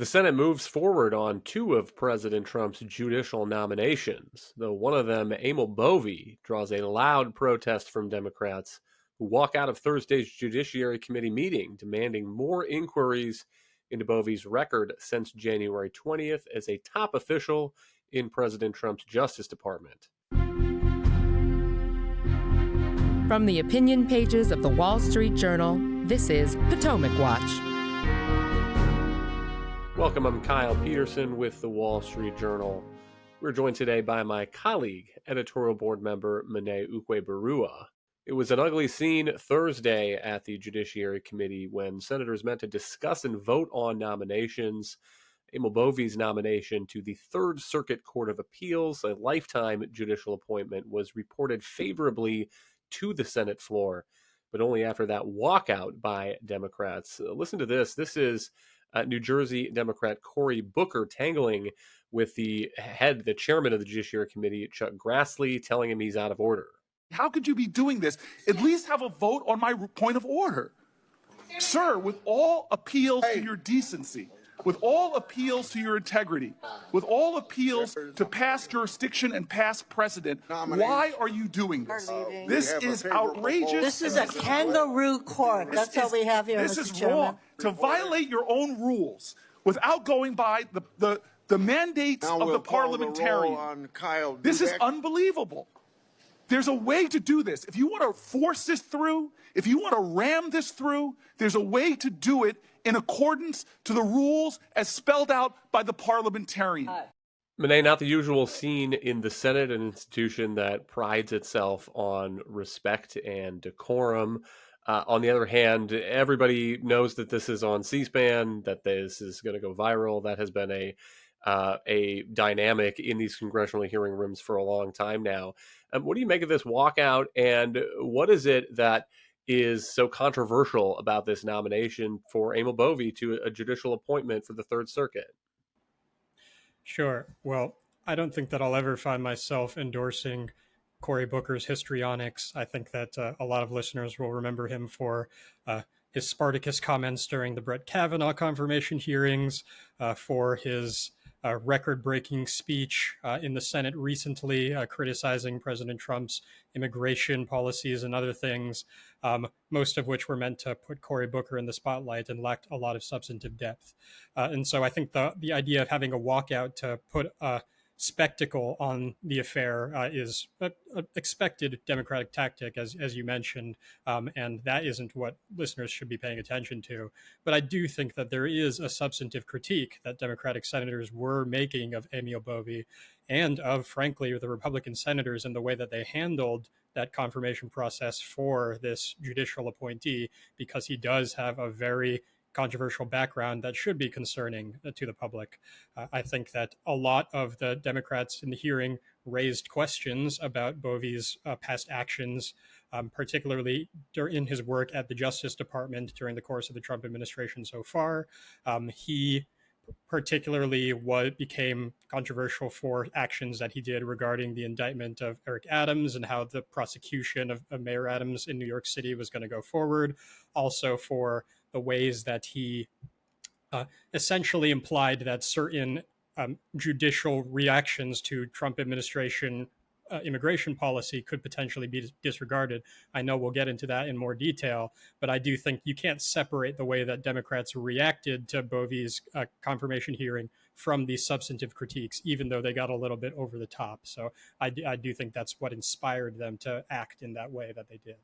The Senate moves forward on two of President Trump's judicial nominations, though one of them, Emil Bove, draws a loud protest from Democrats who walk out of Thursday's Judiciary Committee meeting, demanding more inquiries into Bove's record since January 20th as a top official in President Trump's Justice Department. From the opinion pages of the Wall Street Journal, this is Potomac Watch. Welcome, I'm Kyle Peterson with the Wall Street Journal. We're joined today by my colleague, editorial board member Mene Ukwe-Barua. It was an ugly scene Thursday at the Judiciary Committee when senators met to discuss and vote on nominations. Emil Bove's nomination to the Third Circuit Court of Appeals, a lifetime judicial appointment, was reported favorably to the Senate floor, but only after that walkout by Democrats. Listen to this. This is New Jersey Democrat Cory Booker tangling with the chairman of the Judiciary Committee, Chuck Grassley, telling him he's out of order. How could you be doing this? At least have a vote on my point of order. Sir, with all appeals to your decency, with all appeals to your integrity, with all appeals to past jurisdiction and past precedent, why are you doing this? This is outrageous. This is a kangaroo court. That's all we have here, This Mr. is Chairman. wrong. To violate your own rules without going by the mandates of the parliamentarian. This is unbelievable. There's a way to do this. If you want to force this through, if you want to ram this through, there's a way to do it in accordance to the rules as spelled out by the parliamentarian. Mene, not the usual scene in the Senate, an institution that prides itself on respect and decorum. On the other hand, everybody knows that this is on C-SPAN, that this is going to go viral. That has been a dynamic in these congressional hearing rooms for a long time now. What do you make of this walkout, and what is it that is so controversial about this nomination for Emil Bove to a judicial appointment for the Third Circuit? Sure. Well, I don't think that I'll ever find myself endorsing Cory Booker's histrionics. I think that a lot of listeners will remember him for his Spartacus comments during the Brett Kavanaugh confirmation hearings, for his record-breaking speech in the Senate recently criticizing President Trump's immigration policies and other things, most of which were meant to put Cory Booker in the spotlight and lacked a lot of substantive depth. And so I think the idea of having a walkout to put a spectacle on the affair is an expected Democratic tactic, as you mentioned, and that isn't what listeners should be paying attention to. But I do think that there is a substantive critique that Democratic senators were making of Emil Bove and of, frankly, the Republican senators and the way that they handled that confirmation process for this judicial appointee, because he does have a very controversial background that should be concerning to the public. I think that a lot of the Democrats in the hearing raised questions about Bove's past actions, particularly in his work at the Justice Department during the course of the Trump administration so far. He particularly became controversial for actions that he did regarding the indictment of Eric Adams and how the prosecution of Mayor Adams in New York City was going to go forward. Also for the ways that he essentially implied that certain judicial reactions to Trump administration immigration policy could potentially be disregarded. I know we'll get into that in more detail, but I do think you can't separate the way that Democrats reacted to Bove's confirmation hearing from these substantive critiques, even though they got a little bit over the top. So I do think that's what inspired them to act in that way that they did.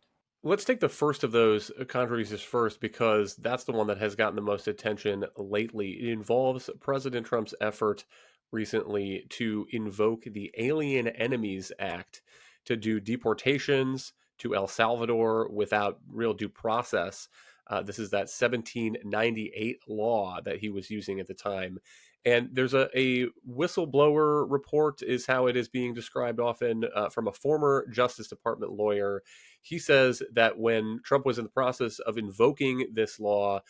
Let's take the first of those controversies first, because that's the one that has gotten the most attention lately. It involves President Trump's effort recently to invoke the Alien Enemies Act to do deportations to El Salvador without real due process. This is that 1798 law that he was using at the time. And there's a whistleblower report is how it is being described often from a former Justice Department lawyer. He says that when Trump was in the process of invoking this law,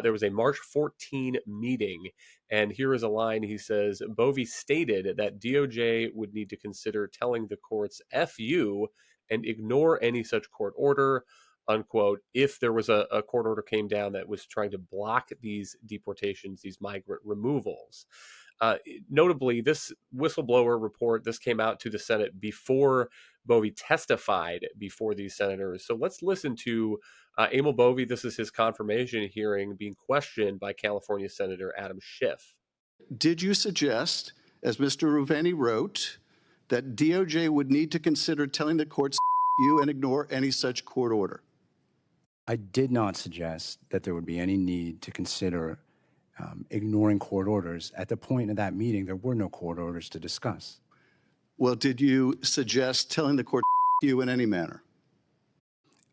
there was a March 14 meeting. And here is a line. He says, Bove stated that DOJ would need to consider telling the courts F you and ignore any such court order. unquote, if there was a court order came down that was trying to block these deportations, these migrant removals. Notably, this whistleblower report, this came out to the Senate before Bove testified before these senators. So let's listen to Emil Bove. This is his confirmation hearing being questioned by California Senator Adam Schiff. Did you suggest, as Mr. Ruveni wrote, that DOJ would need to consider telling the courts you and ignore any such court order? I did not suggest that there would be any need to consider ignoring court orders. At the point of that meeting, there were no court orders to discuss. Well, did you suggest telling the court you in any manner?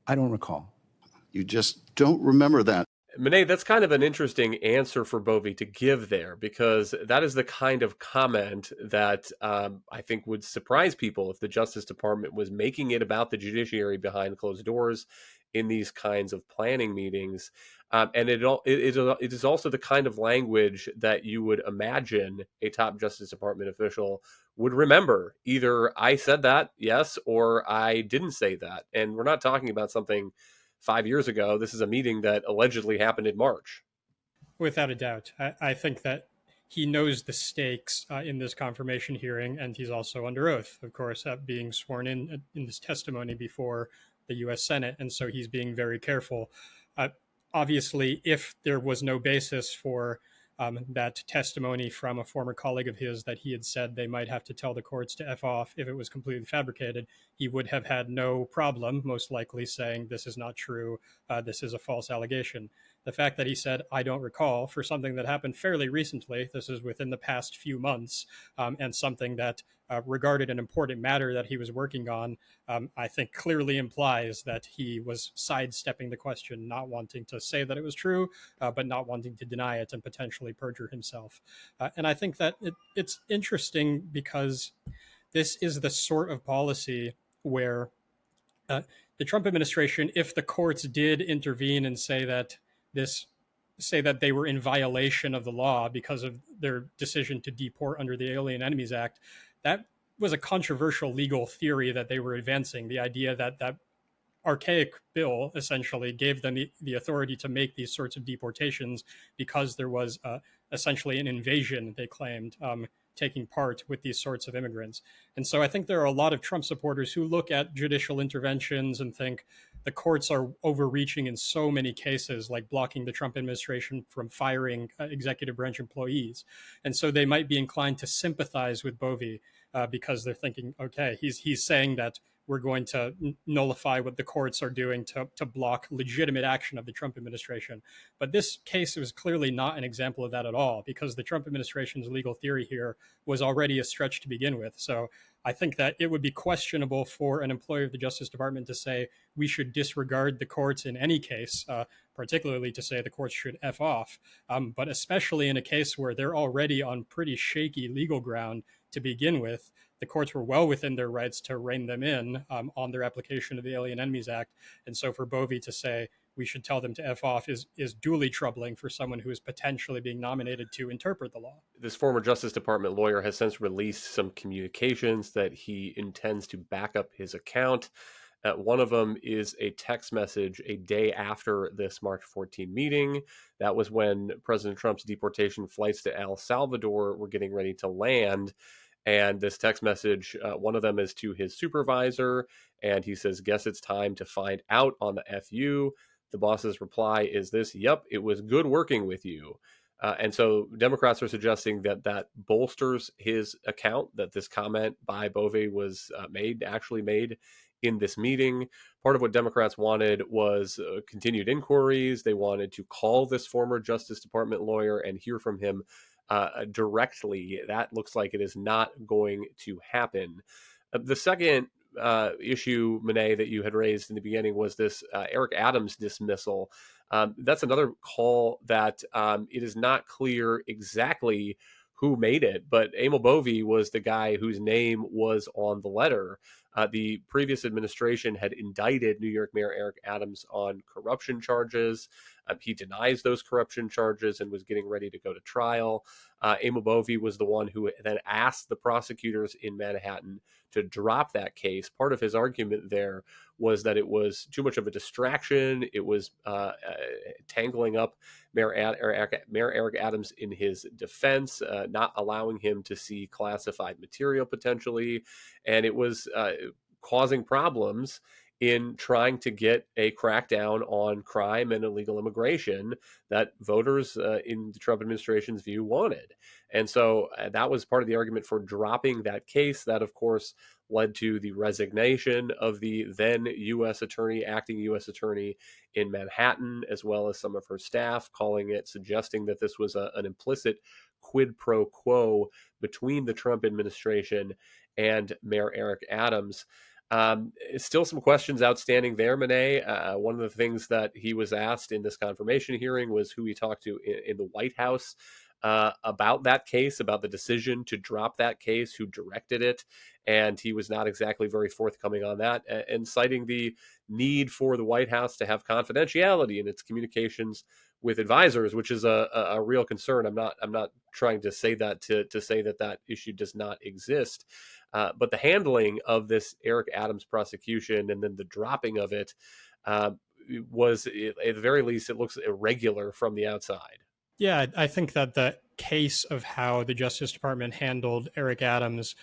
I don't recall. You just don't remember that. Monet, that's kind of an interesting answer for Bove to give there, because that is the kind of comment that I think would surprise people if the Justice Department was making it about the judiciary behind closed doors in these kinds of planning meetings. And it is also the kind of language that you would imagine a top Justice Department official would remember. Either I said that, yes, or I didn't say that. And we're not talking about something 5 years ago. This is a meeting that allegedly happened in March. Without a doubt. I think that he knows the stakes in this confirmation hearing, and he's also under oath, of course, being sworn in this testimony before the U.S. Senate, and so he's being very careful. Obviously, if there was no basis for that testimony from a former colleague of his that he had said they might have to tell the courts to F off if it was completely fabricated, he would have had no problem, most likely, saying this is not true, this is a false allegation. The fact that he said, I don't recall, for something that happened fairly recently, this is within the past few months, and something that regarded an important matter that he was working on, I think clearly implies that he was sidestepping the question, not wanting to say that it was true, but not wanting to deny it and potentially perjure himself. And I think that it's interesting because this is the sort of policy where the Trump administration, if the courts did intervene and say that they were in violation of the law because of their decision to deport under the Alien Enemies Act, that was a controversial legal theory that they were advancing. The idea that that archaic bill essentially gave them the authority to make these sorts of deportations because there was essentially an invasion, they claimed, taking part with these sorts of immigrants. And so I think there are a lot of Trump supporters who look at judicial interventions and think the courts are overreaching in so many cases, like blocking the Trump administration from firing executive branch employees. And so they might be inclined to sympathize with Bove because they're thinking, okay, he's saying that we're going to nullify what the courts are doing to block legitimate action of the Trump administration. But this case was clearly not an example of that at all, because the Trump administration's legal theory here was already a stretch to begin with. So I think that it would be questionable for an employee of the Justice Department to say we should disregard the courts in any case, particularly to say the courts should F off, but especially in a case where they're already on pretty shaky legal ground to begin with. The courts were well within their rights to rein them in on their application of the Alien Enemies Act. And so for Bove to say we should tell them to F off is duly troubling for someone who is potentially being nominated to interpret the law. This former Justice Department lawyer has since released some communications that he intends to back up his account. One of them is a text message a day after this March 14 meeting. That was when President Trump's deportation flights to El Salvador were getting ready to land. And this text message, one of them is to his supervisor, and he says, guess it's time to find out on the FU. The boss's reply is this: yep, it was good working with you. And so Democrats are suggesting that that bolsters his account, that this comment by Bove was actually made in this meeting. Part of what Democrats wanted was continued inquiries. They wanted to call this former Justice Department lawyer and hear from him directly. That looks like it is not going to happen. The second issue, Monet, that you had raised in the beginning was this Eric Adams dismissal. That's another call that it is not clear exactly who made it, but Emil Bove was the guy whose name was on the letter. The previous administration had indicted New York Mayor Eric Adams on corruption charges. He denies those corruption charges and was getting ready to go to trial. Emil Bove was the one who then asked the prosecutors in Manhattan to drop that case. Part of his argument there was that it was too much of a distraction. It was tangling up Mayor Eric Adams in his defense, not allowing him to see classified material potentially, and it was causing problems in trying to get a crackdown on crime and illegal immigration that voters in the Trump administration's view wanted. And so that was part of the argument for dropping that case. That, of course, led to the resignation of the then acting U.S. attorney in Manhattan, as well as some of her staff, suggesting that this was an implicit quid pro quo between the Trump administration and Mayor Eric Adams. Still some questions outstanding there, Monet. One of the things that he was asked in this confirmation hearing was who he talked to in the White House about that case, about the decision to drop that case, who directed it. And he was not exactly very forthcoming on that, and citing the need for the White House to have confidentiality in its communications with advisors, which is a real concern. I'm not trying to say that to say that issue does not exist. But the handling of this Eric Adams prosecution and then the dropping of it was, at the very least, it looks irregular from the outside. Yeah, I think that the case of how the Justice Department handled Eric Adams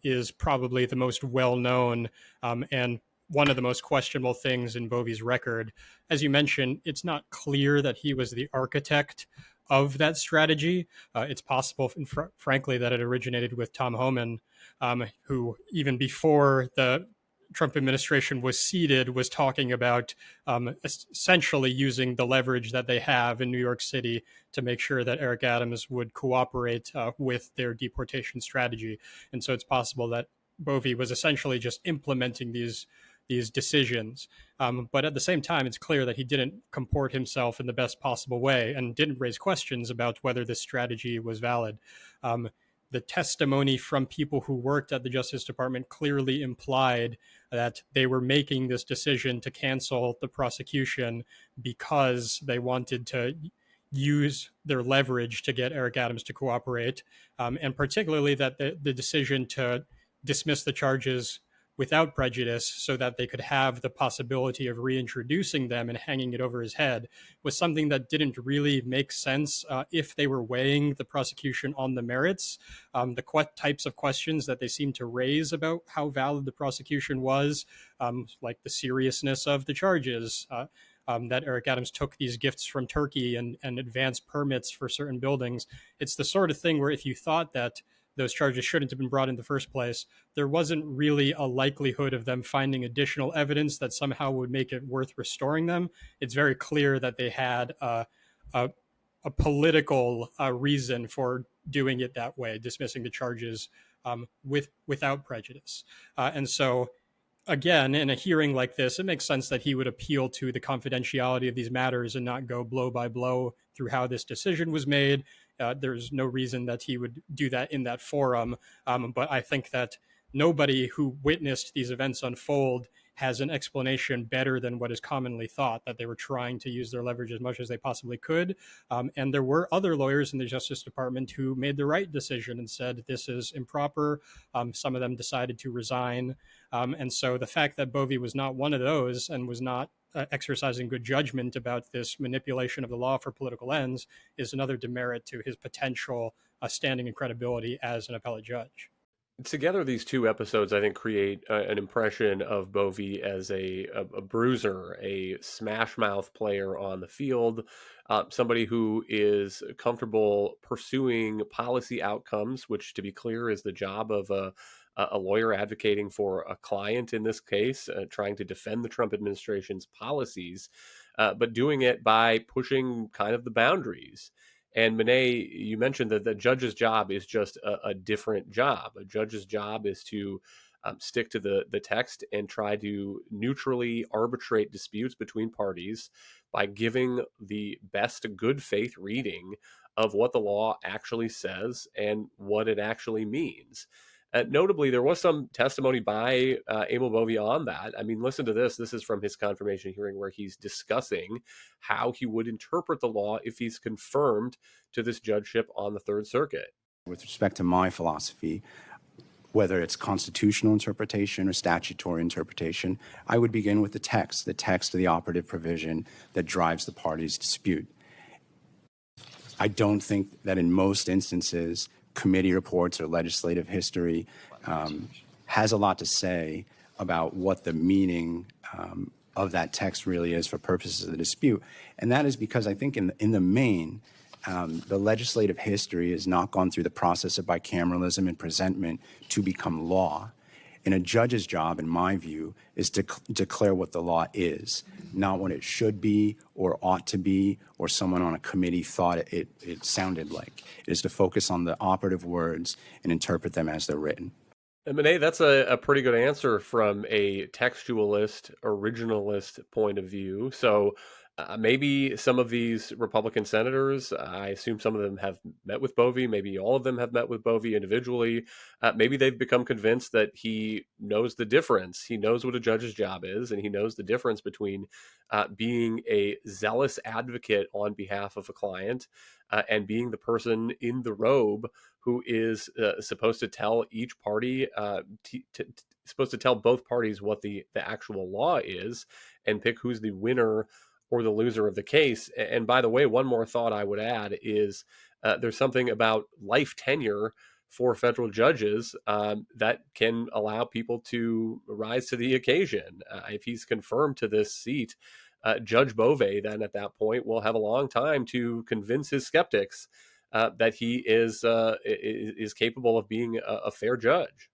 is probably the most well-known and one of the most questionable things in Bove's record. As you mentioned, it's not clear that he was the architect of that strategy. It's possible, frankly, that it originated with Tom Homan, who even before the Trump administration was seated was talking about essentially using the leverage that they have in New York City to make sure that Eric Adams would cooperate with their deportation strategy. And so it's possible that Bove was essentially just implementing these decisions. But at the same time, it's clear that he didn't comport himself in the best possible way and didn't raise questions about whether this strategy was valid. The testimony from people who worked at the Justice Department clearly implied that they were making this decision to cancel the prosecution because they wanted to use their leverage to get Eric Adams to cooperate, and particularly that the decision to dismiss the charges without prejudice so that they could have the possibility of reintroducing them and hanging it over his head was something that didn't really make sense if they were weighing the prosecution on the merits. The types of questions that they seemed to raise about how valid the prosecution was, like the seriousness of the charges, that Eric Adams took these gifts from Turkey and advanced permits for certain buildings. It's the sort of thing where if you thought that those charges shouldn't have been brought in the first place, there wasn't really a likelihood of them finding additional evidence that somehow would make it worth restoring them. It's very clear that they had a political reason for doing it that way, dismissing the charges without prejudice. And so, again, in a hearing like this, it makes sense that he would appeal to the confidentiality of these matters and not go blow by blow through how this decision was made. There's no reason that he would do that in that forum. But I think that nobody who witnessed these events unfold has an explanation better than what is commonly thought, that they were trying to use their leverage as much as they possibly could. And there were other lawyers in the Justice Department who made the right decision and said this is improper. Some of them decided to resign. And so the fact that Bove was not one of those and was not exercising good judgment about this manipulation of the law for political ends is another demerit to his potential standing and credibility as an appellate judge. Together, these two episodes, I think, create an impression of Bove as a bruiser, a smash mouth player on the field, somebody who is comfortable pursuing policy outcomes, which, to be clear, is the job of a lawyer advocating for a client in this case, trying to defend the Trump administration's policies, but doing it by pushing kind of the boundaries. And Monet, you mentioned that the judge's job is just a different job. A judge's job is to stick to the text and try to neutrally arbitrate disputes between parties by giving the best good faith reading of what the law actually says and what it actually means. Notably, there was some testimony by Emil Bove on that. I mean, listen to this. This is from his confirmation hearing where he's discussing how he would interpret the law if he's confirmed to this judgeship on the Third Circuit. With respect to my philosophy, whether it's constitutional interpretation or statutory interpretation, I would begin with the text of the operative provision that drives the party's dispute. I don't think that in most instances, committee reports or legislative history has a lot to say about what the meaning of that text really is for purposes of the dispute. And that is because I think in the main, the legislative history has not gone through the process of bicameralism and presentment to become law. And a judge's job, in my view, is to declare what the law is, not what it should be or ought to be, or someone on a committee thought it sounded like. It is to focus on the operative words and interpret them as they're written. And Monet, that's a pretty good answer from a textualist, originalist point of view. So maybe some of these Republican senators, I assume some of them have met with Bove, maybe all of them have met with Bove individually. Maybe they've become convinced that he knows the difference. He knows what a judge's job is, and he knows the difference between being a zealous advocate on behalf of a client and being the person in the robe who is supposed to tell each party, supposed to tell both parties what the actual law is and pick who's the winner or the loser of the case. And by the way, one more thought I would add is there's something about life tenure for federal judges that can allow people to rise to the occasion. If he's confirmed to this seat, Judge Bove then at that point will have a long time to convince his skeptics that he is capable of being a fair judge.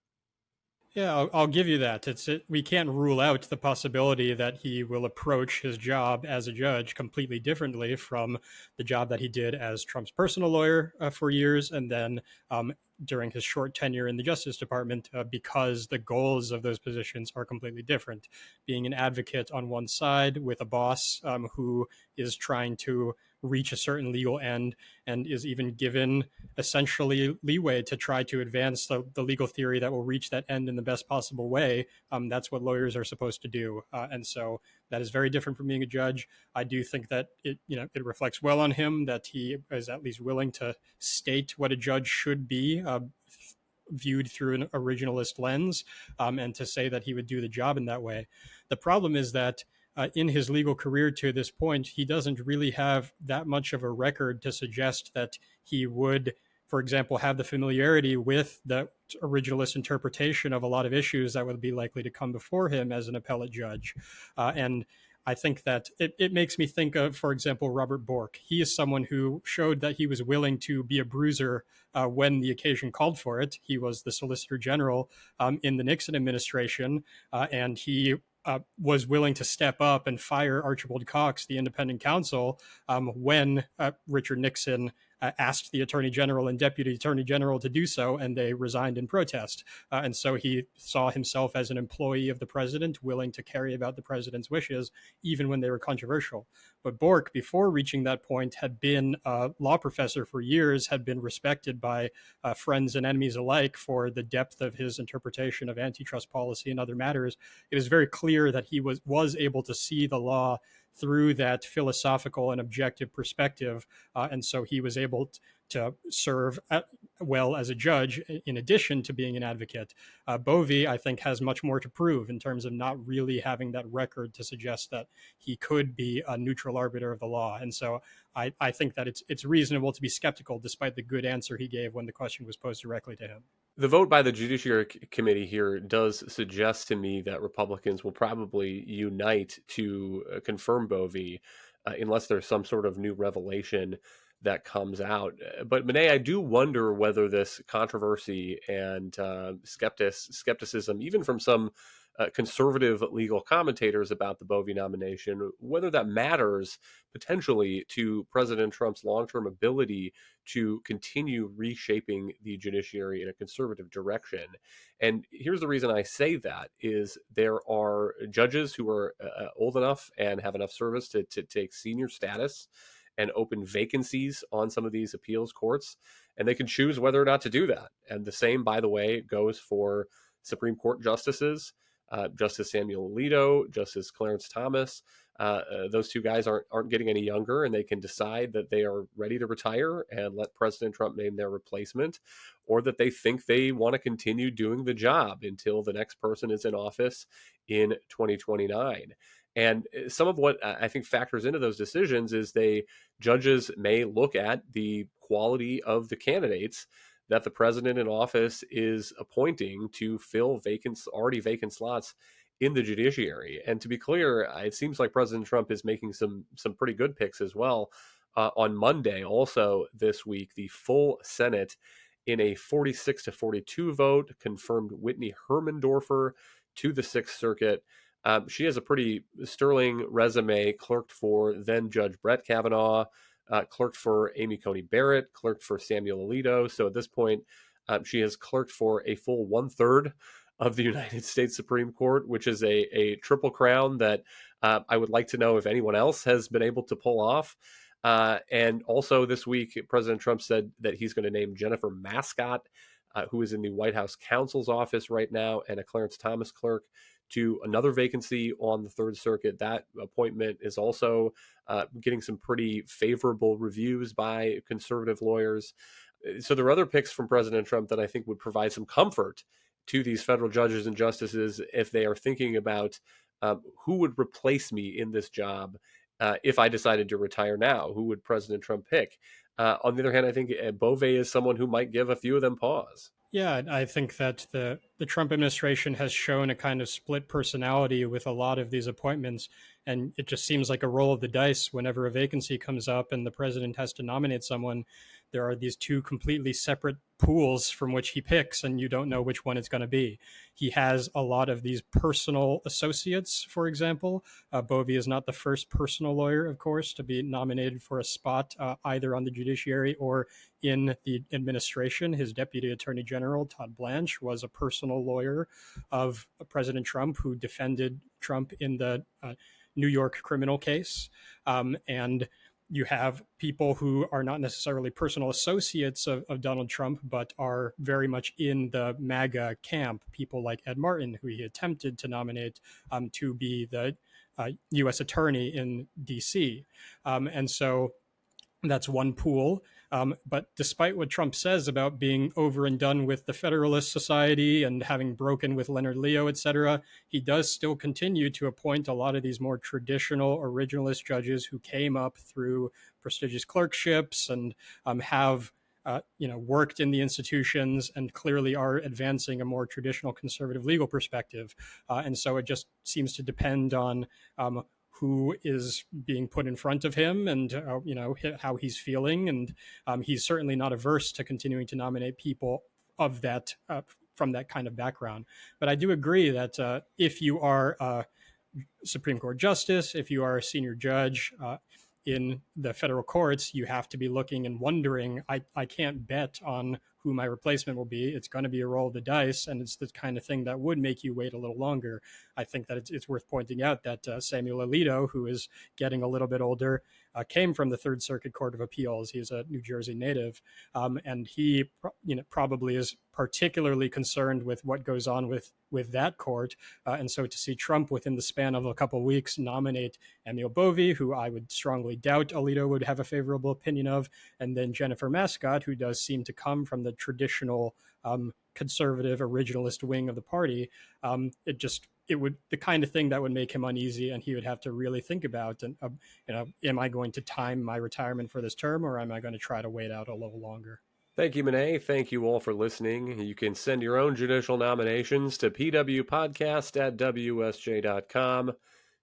Yeah, I'll give you that. We can't rule out the possibility that he will approach his job as a judge completely differently from the job that he did as Trump's personal lawyer for years, and then during his short tenure in the Justice Department, because the goals of those positions are completely different. Being an advocate on one side with a boss who is trying to reach a certain legal end and is even given essentially leeway to try to advance the legal theory that will reach that end in the best possible way. That's what lawyers are supposed to do. And so that is very different from being a judge. I do think that it reflects well on him that he is at least willing to state what a judge should be, viewed through an originalist lens, and to say that he would do the job in that way. The problem is that in his legal career to this point, he doesn't really have that much of a record to suggest that he would, for example, have the familiarity with the originalist interpretation of a lot of issues that would be likely to come before him as an appellate judge. And I think that it makes me think of, for example, Robert Bork. He is someone who showed that he was willing to be a bruiser when the occasion called for it. He was the Solicitor General in the Nixon administration, and he was willing to step up and fire Archibald Cox, the independent counsel, when Richard Nixon asked the Attorney General and Deputy Attorney General to do so, and they resigned in protest. And so he saw himself as an employee of the president, willing to carry about the president's wishes, even when they were controversial. But Bork, before reaching that point, had been a law professor for years, had been respected by friends and enemies alike for the depth of his interpretation of antitrust policy and other matters. It was very clear that he was able to see the law through that philosophical and objective perspective. And so he was able to serve well as a judge in addition to being an advocate. Bove, I think, has much more to prove in terms of not really having that record to suggest that he could be a neutral arbiter of the law. And so I think that it's reasonable to be skeptical despite the good answer he gave when the question was posed directly to him. The vote by the Judiciary Committee here does suggest to me that Republicans will probably unite to confirm Bove unless there's some sort of new revelation that comes out. But Monet, I do wonder whether this controversy and skepticism, even from some conservative legal commentators about the Bove nomination, whether that matters potentially to President Trump's long-term ability to continue reshaping the judiciary in a conservative direction. And here's the reason I say that is there are judges who are old enough and have enough service to take senior status and open vacancies on some of these appeals courts, and they can choose whether or not to do that. And the same, by the way, goes for Supreme Court justices, Justice Samuel Alito, Justice Clarence Thomas. Those two guys aren't getting any younger, and they can decide that they are ready to retire and let President Trump name their replacement, or that they think they want to continue doing the job until the next person is in office in 2029. And some of what I think factors into those decisions is judges may look at the quality of the candidates that the president in office is appointing to fill already vacant slots in the judiciary. And to be clear, it seems like President Trump is making some pretty good picks as well. On Monday, also this week, the full Senate, in a 46-42 vote, confirmed Whitney Hermendorfer to the Sixth Circuit. She has a pretty sterling resume, clerked for then Judge Brett Kavanaugh, clerked for Amy Coney Barrett, clerked for Samuel Alito. So at this point, she has clerked for a full 1/3 of the United States Supreme Court, which is a triple crown that I would like to know if anyone else has been able to pull off. And also this week, President Trump said that he's going to name Jennifer Mascott, who is in the White House counsel's office right now, and a Clarence Thomas clerk, to another vacancy on the Third Circuit. That appointment is also getting some pretty favorable reviews by conservative lawyers. So there are other picks from President Trump that I think would provide some comfort to these federal judges and justices if they are thinking about who would replace me in this job if I decided to retire now. Who would President Trump pick? On the other hand, I think Bove is someone who might give a few of them pause. Yeah, I think that the Trump administration has shown a kind of split personality with a lot of these appointments. And it just seems like a roll of the dice whenever a vacancy comes up and the president has to nominate someone. There are these two completely separate pools from which he picks, and you don't know which one it's going to be. He has a lot of these personal associates, for example. Bove is not the first personal lawyer, of course, to be nominated for a spot either on the judiciary or in the administration. His deputy attorney general, Todd Blanche, was a personal lawyer of President Trump who defended Trump in the New York criminal case. And you have people who are not necessarily personal associates of Donald Trump, but are very much in the MAGA camp. People like Ed Martin, who he attempted to nominate to be the U.S. attorney in D.C. And so that's one pool. But despite what Trump says about being over and done with the Federalist Society and having broken with Leonard Leo, et cetera, he does still continue to appoint a lot of these more traditional originalist judges who came up through prestigious clerkships and have worked in the institutions and clearly are advancing a more traditional conservative legal perspective. And so it just seems to depend on who is being put in front of him and, how he's feeling. And he's certainly not averse to continuing to nominate people of that, from that kind of background. But I do agree that if you are a Supreme Court justice, if you are a senior judge in the federal courts, you have to be looking and wondering, I can't bet on who my replacement will be. It's going to be a roll of the dice, and it's the kind of thing that would make you wait a little longer. I think that it's worth pointing out that Samuel Alito, who is getting a little bit older, came from the Third Circuit Court of Appeals. He's a New Jersey native, and he probably is particularly concerned with what goes on with that court. And so to see Trump within the span of a couple of weeks nominate Emil Bove, who I would strongly doubt Alito would have a favorable opinion of, and then Jennifer Mascott, who does seem to come from the traditional conservative originalist wing of the party, it would the kind of thing that would make him uneasy, and he would have to really think about, and am I going to time my retirement for this term, or am I going to try to wait out a little longer? Thank you, Monet. Thank you all for listening. You can send your own judicial nominations to pwpodcast@wsj.com. If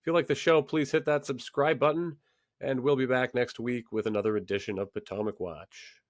you like the show, please hit that subscribe button, and we'll be back next week with another edition of Potomac Watch.